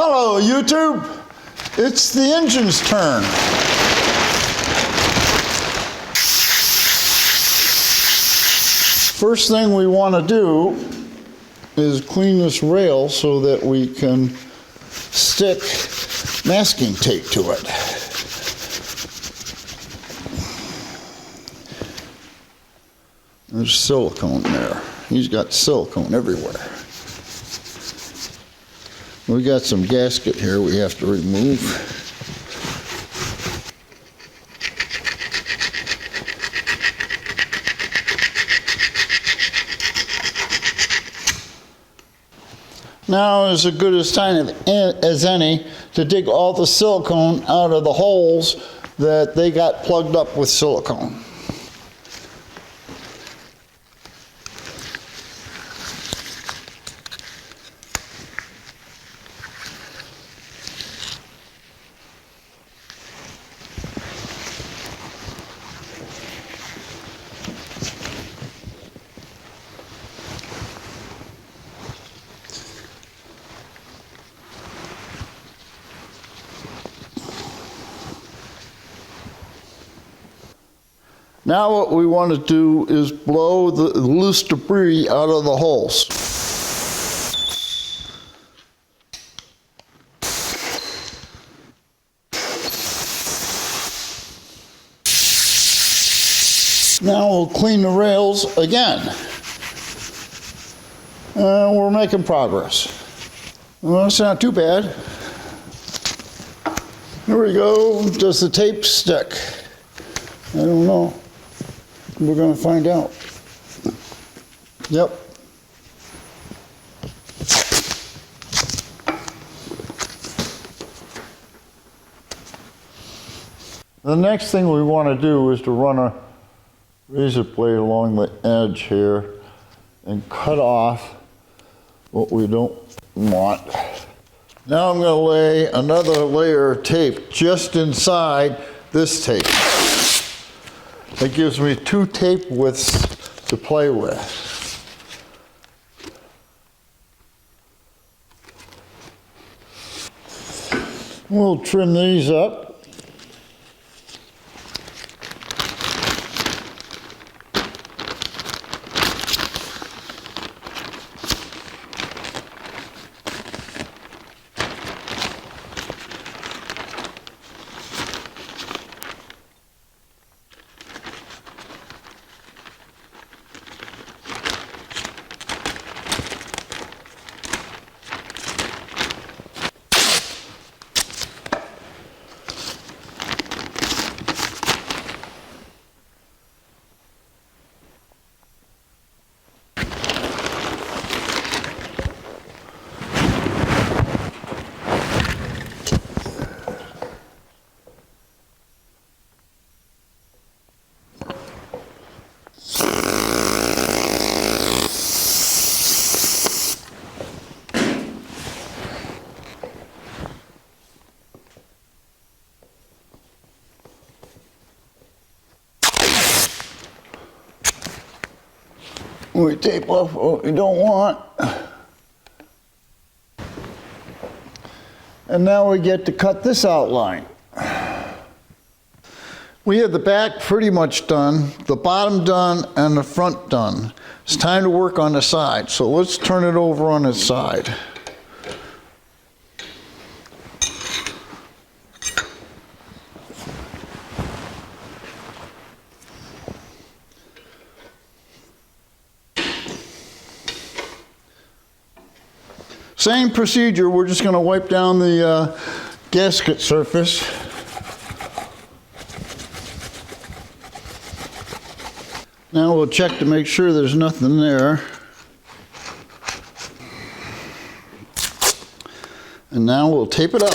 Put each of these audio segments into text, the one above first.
Hello, YouTube. It's the engine's turn. First thing we want to do is clean this rail so that we can stick masking tape to it. There's silicone there. He's got silicone everywhere. We got some gasket here we have to remove. Now is as good a time as any to dig all the silicone out of the holes that they got plugged up with silicone. Now what we want to do is blow the loose debris out of the holes. Now we'll clean the rails again. We're making progress. Well, it's not too bad. Here we go. Does the tape stick? I don't know. We're going to find out. Yep. The next thing we want to do is to run a razor blade along the edge here and cut off what we don't want. Now I'm going to lay another layer of tape just inside this tape. That gives me two tape widths to play with. We'll trim these up. We tape off what we don't want. And now we get to cut this outline. We have the back pretty much done, the bottom done, and the front done. It's time to work on the side, so let's turn it over on its side. Same procedure, we're just going to wipe down the gasket surface. Now we'll check to make sure there's nothing there. And now we'll tape it up.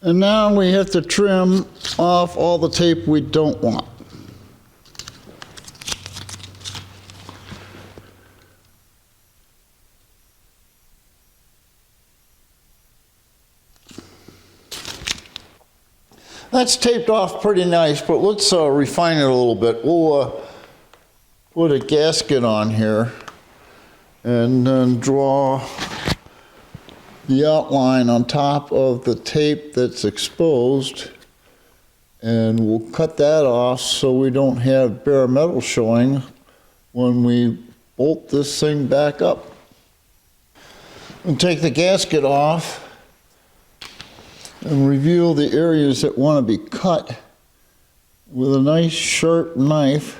And now we have to trim off all the tape we don't want. That's taped off pretty nice, but let's refine it a little bit. We'll put a gasket on here and then draw the outline on top of the tape that's exposed, and we'll cut that off so we don't have bare metal showing when we bolt this thing back up. And take the gasket off and reveal the areas that want to be cut with a nice sharp knife.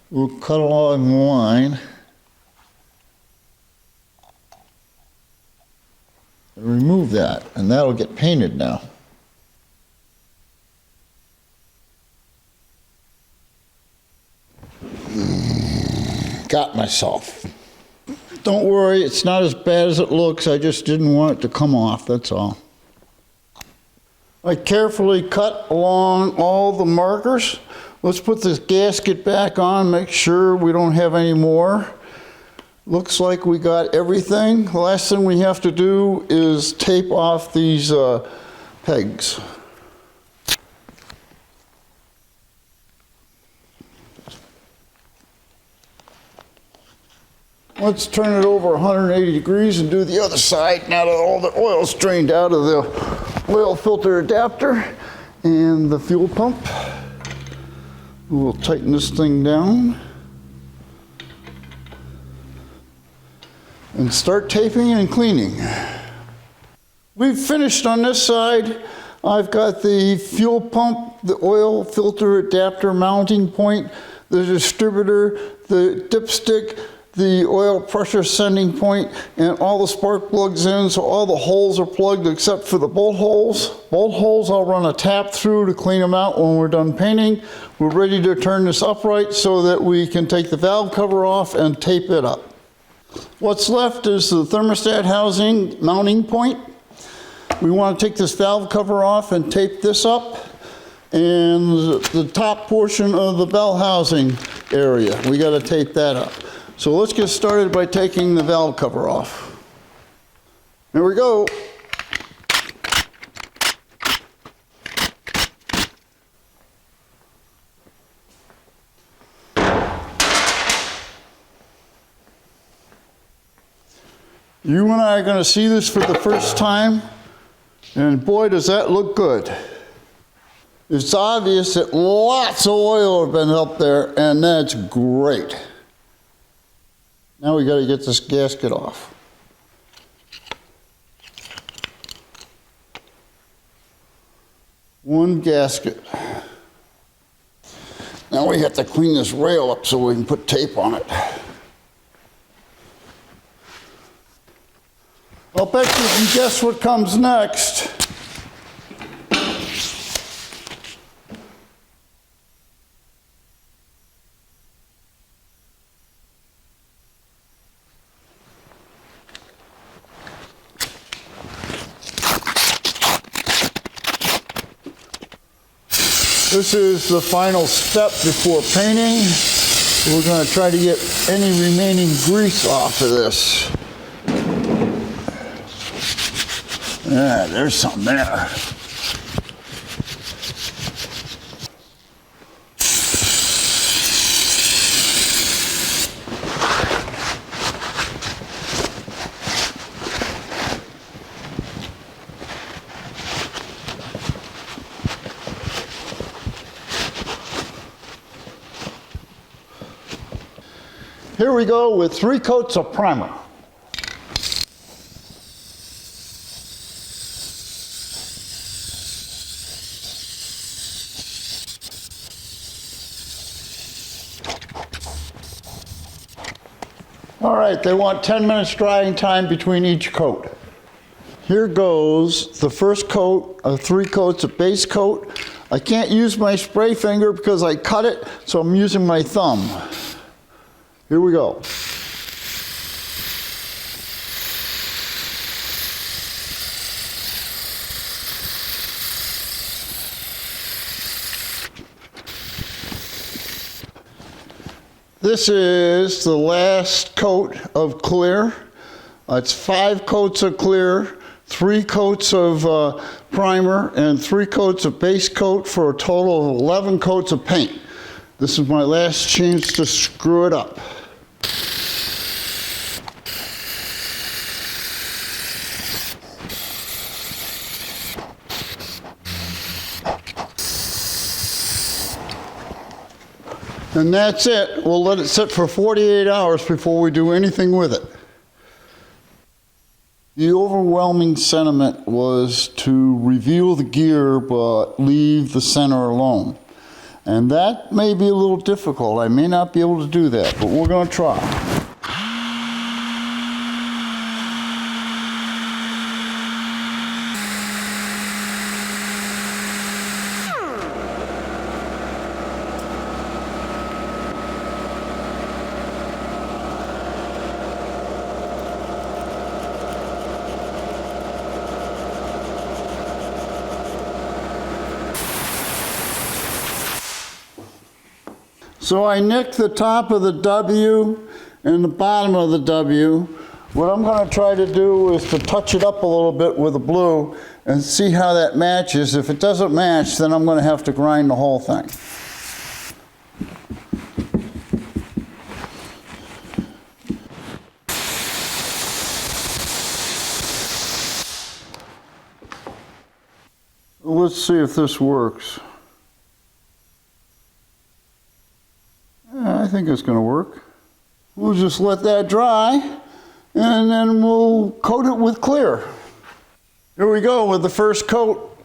We'll cut along the line and remove that, and that'll get painted now. Got myself. Don't worry, it's not as bad as it looks. I just didn't want it to come off, that's all. I carefully cut along all the markers. Let's put this gasket back on, make sure we don't have any more. Looks like we got everything. The last thing we have to do is tape off these pegs. Let's turn it over 180 degrees and do the other side now that all the oil's drained out of the oil filter adapter and the fuel pump. We'll tighten this thing down and start taping and cleaning. We've finished on this side. I've got the fuel pump, the oil filter adapter mounting point, the distributor, the dipstick, the oil pressure sending point, and all the spark plugs in, so all the holes are plugged except for the bolt holes. Bolt holes I'll run a tap through to clean them out when we're done painting. We're ready to turn this upright so that we can take the valve cover off and tape it up. What's left is the thermostat housing mounting point. We want to take this valve cover off and tape this up, and the top portion of the bell housing area, we got to tape that up. So let's get started by taking the valve cover off. There we go. You and I are going to see this for the first time, and boy, does that look good. It's obvious that lots of oil have been up there, and that's great. Now we got to get this gasket off. One gasket. Now we have to clean this rail up so we can put tape on it. I'll bet you can guess what comes next. This is the final step before painting. We're going to try to get any remaining grease off of this. Yeah, there's something there. Here we go with 3 coats of primer. All right, they want 10 minutes drying time between each coat. Here goes the first coat of 3 coats of base coat. I can't use my spray finger because I cut it, so I'm using my thumb. Here we go. This is the last coat of clear. It's 5 coats of clear, 3 coats of primer and 3 coats of base coat for a total of 11 coats of paint. This is my last chance to screw it up. And that's it. We'll let it sit for 48 hours before we do anything with it. The overwhelming sentiment was to reveal the gear but leave the center alone. And that may be a little difficult. I may not be able to do that, but we're going to try. So I nicked the top of the W and the bottom of the W. What I'm going to try to do is to touch it up a little bit with the blue and see how that matches. If it doesn't match, then I'm going to have to grind the whole thing. Let's see if this works. I think it's going to work. We'll just let that dry and then we'll coat it with clear. Here we go with the first coat.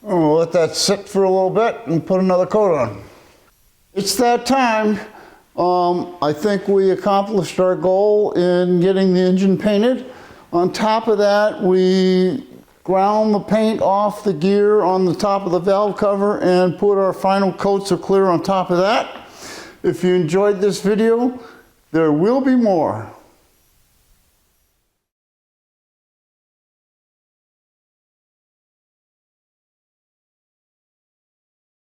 We'll let that sit for a little bit and put another coat on. It's that time. I think we accomplished our goal in getting the engine painted. On top of that, we ground the paint off the gear on the top of the valve cover and put our final coats of clear on top of that. If you enjoyed this video, there will be more.